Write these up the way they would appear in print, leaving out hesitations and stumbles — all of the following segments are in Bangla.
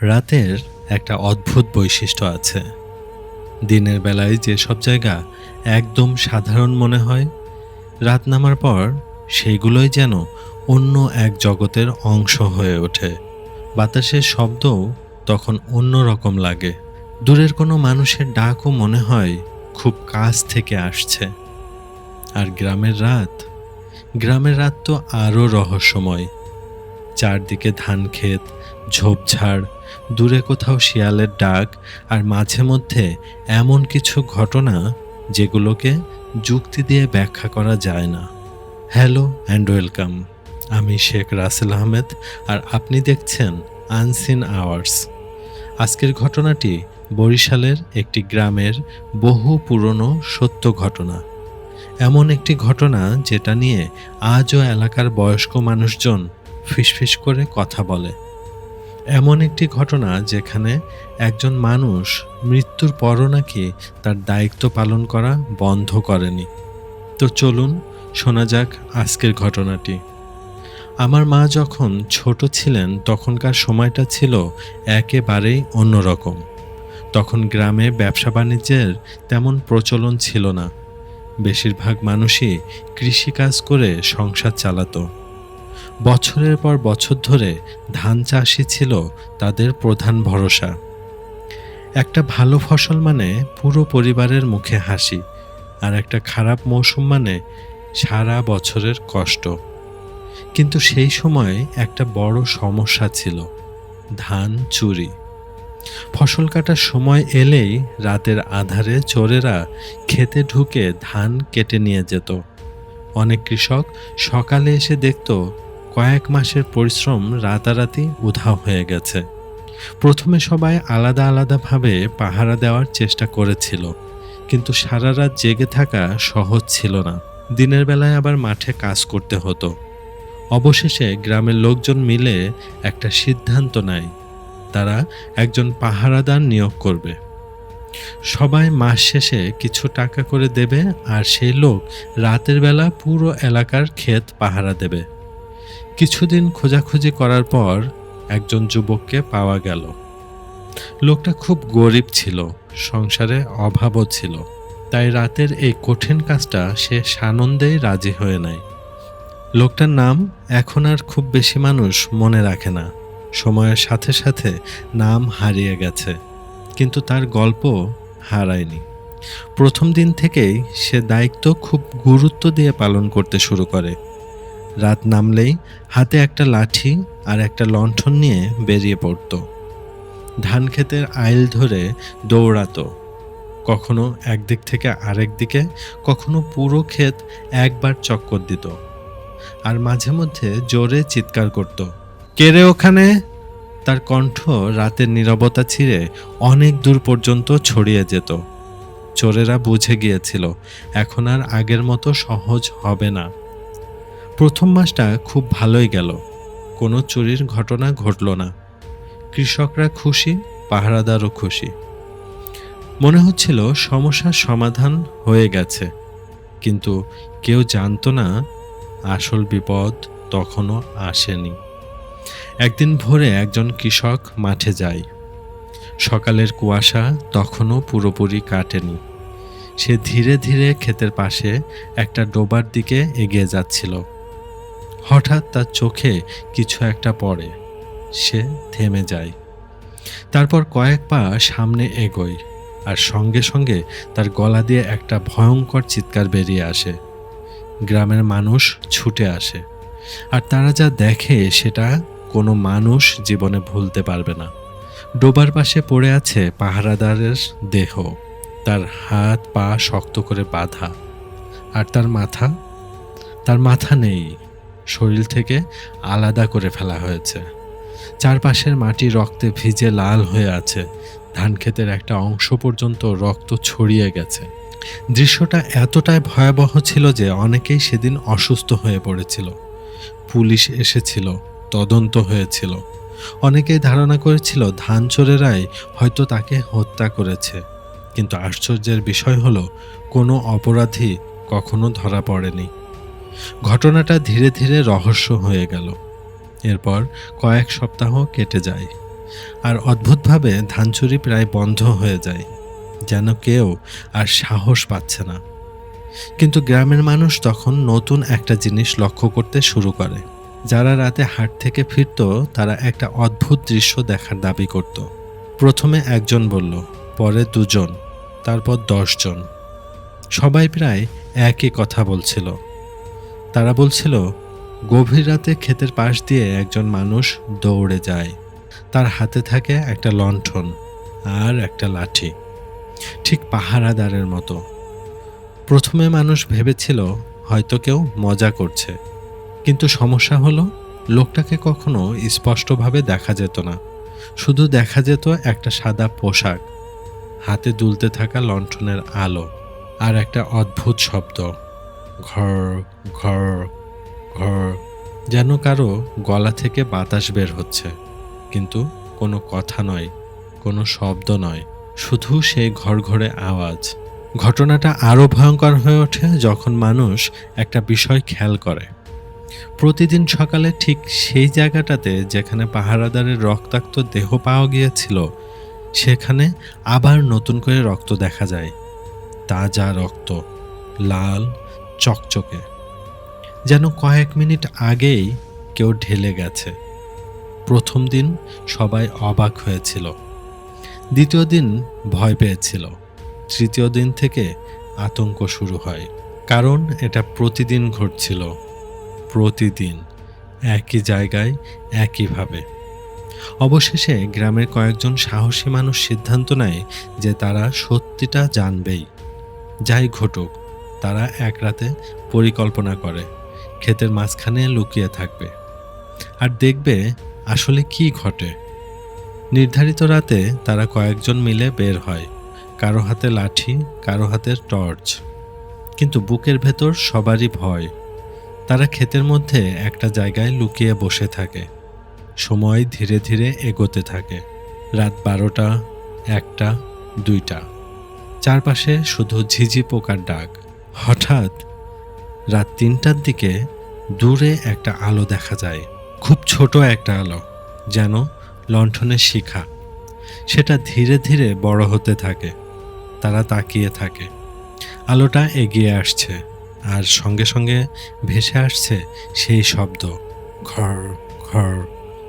রাতের একটা অদ্ভুত বৈশিষ্ট্য আছে। দিনের বেলায় যেসব জায়গা একদম সাধারণ মনে হয়, রাত নামার পর সেইগুলোই যেন অন্য এক জগতের অংশ হয়ে ওঠে। বাতাসের শব্দও তখন অন্য রকম লাগে। দূরের কোনো মানুষের ডাকও মনে হয় খুব কাছ থেকে আসছে। আর গ্রামের রাত তো আরও রহস্যময়। চারদিকে ধানক্ষেত, ঝোপঝাড়, দূরে কোথাও শিয়ালের ডাক, আর মাঝে মধ্যে এমন কিছু ঘটনা যেগুলোকে যুক্তি দিয়ে ব্যাখ্যা করা যায় না। Hello and welcome. আমি শেখ রাসেল আহমেদ, আর আপনি দেখছেন আনসিন আওয়ার্স। আজকের ঘটনাটি বরিশালের একটি গ্রামের বহু পুরনো সত্য ঘটনা। এমন একটি ঘটনা যেটা নিয়ে আজও এলাকার বয়স্ক মানুষজন ফিসফিস করে কথা বলে। এমন একটি ঘটনা যেখানে একজন মানুষ মৃত্যুর পরও নাকি তার দায়িত্ব পালন করা বন্ধ করেনি। তো চলুন শোনা যাক আজকের ঘটনাটি। আমার মা যখন ছোট ছিলেন তখনকার সময়টা ছিল একেবারেই অন্যরকম। তখন গ্রামে ব্যবসা বাণিজ্যের তেমন প্রচলন ছিল না। বেশিরভাগ মানুষই কৃষিকাজ করে সংসার চালাতো। বছরের পর বছর ধরে ধান চাষই ছিল তাদের প্রধান ভরসা। একটা ভালো ফসল মানে পুরো পরিবারের মুখে হাসি, আর একটা খারাপ মৌসুম মানে সারা বছরের কষ্ট। কিন্তু সেই সময় একটা বড় সমস্যা ছিল, ধান চুরি। ফসল কাটার সময় এলেই রাতের আঁধারে চোরেরা খেতে ঢুকে ধান কেটে নিয়ে যেত। অনেক কৃষক সকালে এসে দেখত কয়েক মাসের পরিশ্রম রাতারাতি উধাও হয়ে গেছে। প্রথমে সবাই আলাদা আলাদাভাবে পাহারা দেওয়ার চেষ্টা করেছিল, কিন্তু সারা রাত জেগে থাকা সহজ ছিল না। দিনের বেলায় আবার মাঠে কাজ করতে হতো। অবশেষে গ্রামের লোকজন মিলে একটা সিদ্ধান্ত নেয়, তারা একজন পাহারাদার নিয়োগ করবে। সবাই মাস শেষে কিছু টাকা করে দেবে, আর সেই লোক রাতের বেলা পুরো এলাকার ক্ষেত পাহারা দেবে। কিছুদিন খোঁজাখুঁজি করার পর একজন যুবককে পাওয়া গেল। লোকটা খুব গরিব ছিল, সংসারে অভাবও ছিল, তাই রাতের এই কঠিন কাজটা সে সানন্দেই রাজি হয়ে নেয়। লোকটার নাম এখন আর খুব বেশি মানুষ মনে রাখে না। সময়ের সাথে সাথে নাম হারিয়ে গেছে, কিন্তু তার গল্প হারায়নি। প্রথম দিন থেকেই সে দায়িত্ব খুব গুরুত্ব দিয়ে পালন করতে শুরু করে। রাত নামলেই হাতে একটা লাঠি আর একটা লণ্ঠন নিয়ে বেরিয়ে পড়ত। ধান ক্ষেতের আইল ধরে দৌড়াতো, কখনো একদিক থেকে আরেক দিকে, কখনো পুরো ক্ষেত একবার চক্কর দিত। আর মাঝে মধ্যে জোরে চিৎকার করত, কে রে ওখানে? তার কণ্ঠ রাতের নীরবতা ছিঁড়ে অনেক দূর পর্যন্ত ছড়িয়ে যেত। চোরেরা বুঝে গিয়েছিল এখন আর আগের মতো সহজ হবে না। প্রথম মাসটা খুব ভালোই গেল, কোনো চুরির ঘটনা ঘটল না। কৃষকরা খুশি, পাহারাদারও খুশি। মনে হচ্ছিল সমস্যার সমাধান হয়ে গেছে, কিন্তু কেউ জানতো না আসল বিপদ তখনও আসেনি। একদিন ভোরে একজন কৃষক মাঠে যায়। সকালের কুয়াশা তখনও পুরোপুরি কাটেনি। সে ধীরে ধীরে ক্ষেতের পাশে একটা ডোবার দিকে এগিয়ে যাচ্ছিল। হঠাৎ তার চোখে কিছু একটা পড়ে। সে থেমে যায়, তারপর কয়েক পা সামনে এগোয়, আর সঙ্গে সঙ্গে তার গলা দিয়ে একটা ভয়ঙ্কর চিৎকার বেরিয়ে আসে। গ্রামের মানুষ ছুটে আসে, আর তারা যা দেখে সেটা কোনো মানুষ জীবনে ভুলতে পারবে না। ডোবার পাশে পড়ে আছে পাহারাদারের দেহ, তার হাত পা শক্ত করে বাঁধা, আর তার মাথা নেই, শরীর থেকে আলাদা করে ফেলা হয়েছে। চারপাশের মাটি রক্তে ভিজে লাল হয়ে আছে, ধানক্ষেতের একটা অংশ পর্যন্ত রক্ত ছড়িয়ে গেছে। দৃশ্যটা এতটাই ভয়াবহ ছিল যে অনেকেই সেদিন অসুস্থ হয়ে পড়েছিল। পুলিশ এসেছিল, তদন্ত হয়েছিল। অনেকেই ধারণা করেছিল ধান চোরেরাই হয়তো তাকে হত্যা করেছে, কিন্তু আশ্চর্যের বিষয় হলো কোনো অপরাধী কখনো ধরা পড়েনি। ঘটনাটা ধীরে ধীরে রহস্য হয়ে গেল। এরপর কয়েক সপ্তাহ কেটে যায়। আর অদ্ভুতভাবে ধান চুরি প্রায় বন্ধ হয়ে যায়, যেন কেউ আর সাহস পাচ্ছে না। কিন্তু গ্রামের মানুষ তখন নতুন একটা জিনিস লক্ষ্য করতে শুরু করে। যারা রাতে হাট থেকে ফিরত তারা একটা অদ্ভুত দৃশ্য দেখার দাবি করত। প্রথমে একজন বলল, পরে দুজন, তারপর 10 জন। সবাই প্রায় একই কথা বলছিল। তারা বলছিল, গভীর রাতে ক্ষেতের পাশ দিয়ে একজন মানুষ দৌড়ে যায়। তার হাতে থাকে একটা লণ্ঠন আর একটা লাঠি, ঠিক পাহারাদারের মতো। প্রথমে মানুষ ভেবেছিল হয়তো কেউ মজা করছে, কিন্তু সমস্যা হলো লোকটাকে কখনো স্পষ্টভাবে দেখা যেত না। শুধু দেখা যেত একটা সাদা পোশাক, হাতে দুলতে থাকা লণ্ঠনের আলো, আর একটা অদ্ভুত শব্দ, ঘর ঘর ঘর, যেন কারো গলা থেকে বাতাস বের হচ্ছে, কিন্তু কোনো কথা নয়, কোনো শব্দ নয়, শুধু সেই ঘড়ঘড়ে আওয়াজ। ঘটনাটা আরও ভয়ঙ্কর হয়ে ওঠে যখন মানুষ একটা বিষয় খেয়াল করে। প্রতিদিন সকালে ঠিক সেই জায়গাটাতে যেখানে পাহারাদারের রক্তাক্ত দেহ পাওয়া গিয়েছিল, সেখানে আবার নতুন করে রক্ত দেখা যায়। তাজা রক্ত, লাল, চকচকে, যেন কয়েক মিনিট আগেই কেউ ঢেলে গেছে। প্রথম দিন সবাই অবাক হয়েছিল, দ্বিতীয় দিন ভয় পেয়েছিল, তৃতীয় দিন থেকে আতঙ্ক শুরু হয়। কারণ এটা প্রতিদিন ঘটছিল, প্রতিদিন একই জায়গায়, একইভাবে। অবশেষে গ্রামের কয়েকজন সাহসী মানুষ সিদ্ধান্ত নেয় যে তারা সত্যিটা জানবেই, যাই ঘটুক। তারা এক রাতে পরিকল্পনা করে ক্ষেতের মাঝখানে লুকিয়ে থাকবে আর দেখবে আসলে কি ঘটে। নির্ধারিত রাতে তারা কয়েকজন মিলে বের হয়, কারো হাতে লাঠি, কারো হাতে টর্চ, কিন্তু বুকের ভেতর সবারই ভয়। তারা ক্ষেতের মধ্যে একটা জায়গায় লুকিয়ে বসে থাকে। সময় ধীরে ধীরে এগোতে থাকে। রাত 12টা, 1টা, 2টা, চারপাশে শুধু ঝিঝি পোকার ডাক। হঠাৎ রাত 3টার দিকে দূরে একটা আলো দেখা যায়, খুব ছোট একটা আলো, যেন লণ্ঠনের শিখা। সেটা ধীরে ধীরে বড় হতে থাকে। তারা তাকিয়ে থাকে। আলোটা এগিয়ে আসছে, আর সঙ্গে সঙ্গে ভেসে আসছে সেই শব্দ, ঘর ঘর।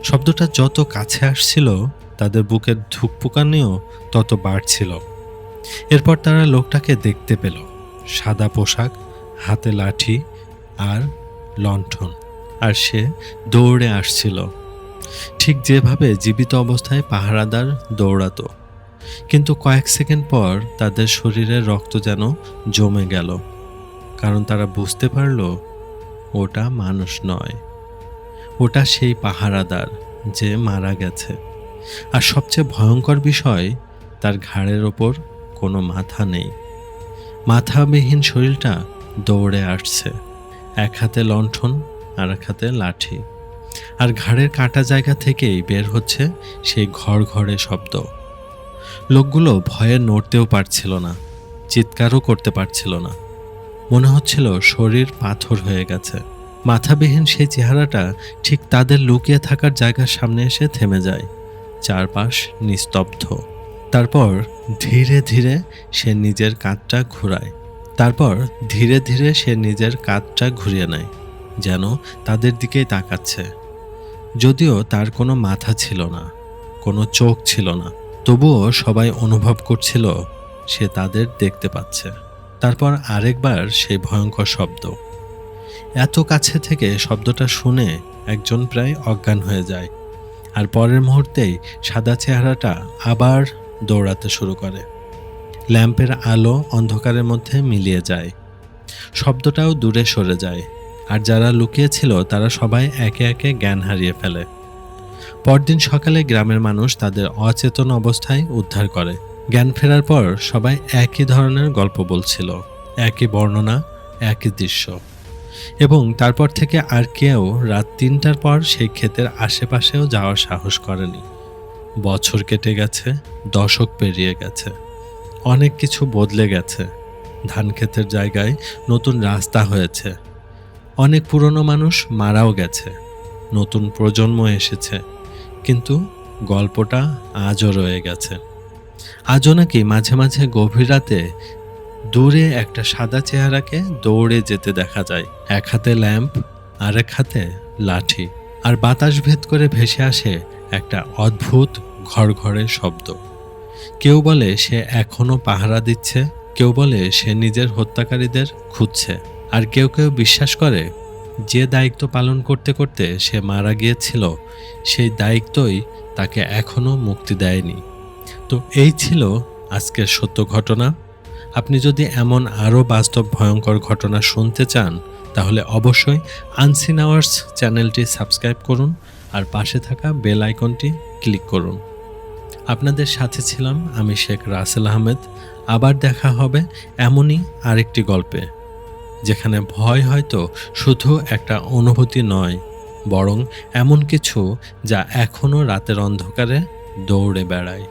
শব্দটা যত কাছে আসছিল তাদের বুকের ধুকপুকানিও তত বাড়ছিল। এরপর তারা লোকটাকে দেখতে পেল, সাদা পোশাক, হাতে লাঠি আর লণ্ঠন, আর সে দৌড়ে আসছিল, ঠিক যেভাবে জীবিত অবস্থায় পাহারাদার দৌড়াতো। কিন্তু কয়েক সেকেন্ড পর তাদের শরীরের রক্ত যেন জমে গেল, কারণ তারা বুঝতে পারল ওটা মানুষ নয়, ওটা সেই পাহারাদার যে মারা গেছে। আর সবচেয়ে ভয়ঙ্কর বিষয়, তার ঘাড়ের ওপর কোনো মাথা নেই। মাথাবিহীন শরীরটা দৌড়ে আসছে, এক হাতে লণ্ঠন আর এক হাতে লাঠি, আর ঘাড়ের কাটা জায়গা থেকেই বের হচ্ছে সেই ঘড়ঘড়ে শব্দ। লোকগুলো ভয়ে নড়তেও পারছিল না, চিৎকারও করতে পারছিল না। মনে হচ্ছিল শরীর পাথর হয়ে গেছে। মাথাবিহীন সেই চেহারাটা ঠিক তাদের লুকিয়ে থাকার জায়গার সামনে এসে থেমে যায়। চারপাশ নিস্তব্ধ। তারপর ধীরে ধীরে সে নিজের কাঁধটা ঘুরিয়ে নেয়, যেন তাদের দিকেই তাকাচ্ছে। যদিও তার কোনো মাথা ছিল না, কোনো চোখ ছিল না, তবুও সবাই অনুভব করছিল সে তাদের দেখতে পাচ্ছে। তারপর আরেকবার সেই ভয়ঙ্কর শব্দ। এত কাছে থেকে শব্দটা শুনে একজন প্রায় অজ্ঞান হয়ে যায়, আর পরের মুহূর্তেই সাদা চেহারাটা আবার দৌড়াতে শুরু করে। ল্যাম্পের আলো অন্ধকারের মধ্যে মিলিয়ে যায়, শব্দটাও দূরে সরে যায়, আর যারা লুকিয়েছিল তারা সবাই একে একে জ্ঞান হারিয়ে ফেলে। পরদিন সকালে গ্রামের মানুষ তাদের অচেতন অবস্থায় উদ্ধার করে। জ্ঞান ফেরার পর সবাই একই ধরনের গল্প বলছিল, একই বর্ণনা, একই দৃশ্য। এবং তারপর থেকে আর কেউ রাত 3টার পর সেই ক্ষেতের আশেপাশেও যাওয়ার সাহস করেনি। বছর কেটে গেছে, দশক পেরিয়ে গেছে, অনেক কিছু বদলে গেছে। ধান ক্ষেতের জায়গায় নতুন রাস্তা হয়েছে, অনেক পুরনো মানুষ মারাও গেছে, নতুন প্রজন্ম এসেছে, কিন্তু গল্পটা আজও রয়ে গেছে। আজও নাকি মাঝে মাঝে গভীর রাতে দূরে একটা সাদা চেহারাকে দৌড়ে যেতে দেখা যায়, এক হাতে ল্যাম্প, আরেক হাতে লাঠি, আর বাতাস ভেদ করে ভেসে আসে একটা অদ্ভুত ঘড়ঘড়ের শব্দ। কেউ বলে সে এখনো পাহারা দিচ্ছে, কেউ বলে সে নিজের হত্যাকারীদের খুঁজছে, আর কেউ কেউ বিশ্বাস করে যে দায়িত্ব পালন করতে করতে সে মারা গিয়েছিল সেই দায়িত্বই তাকে এখনো মুক্তি দেয়নি। তো এই ছিল আজকের সত্য ঘটনা। আপনি যদি এমন আরও বাস্তব ভয়ঙ্কর ঘটনা শুনতে চান তাহলে অবশ্যই আনসিন আওয়ার্স চ্যানেলটি সাবস্ক্রাইব করুন আর পাশে থাকা বেল আইকনটি ক্লিক করুন। আপনাদের সাথে ছিলাম আমি শেখ রাসেল আহমেদ। আবার দেখা হবে এমনই আরেকটি গল্পে, যেখানে ভয় হয়তো শুধু একটা অনুভূতি নয়, বরং এমন কিছু যা এখনও রাতের অন্ধকারে দৌড়ে বেড়ায়।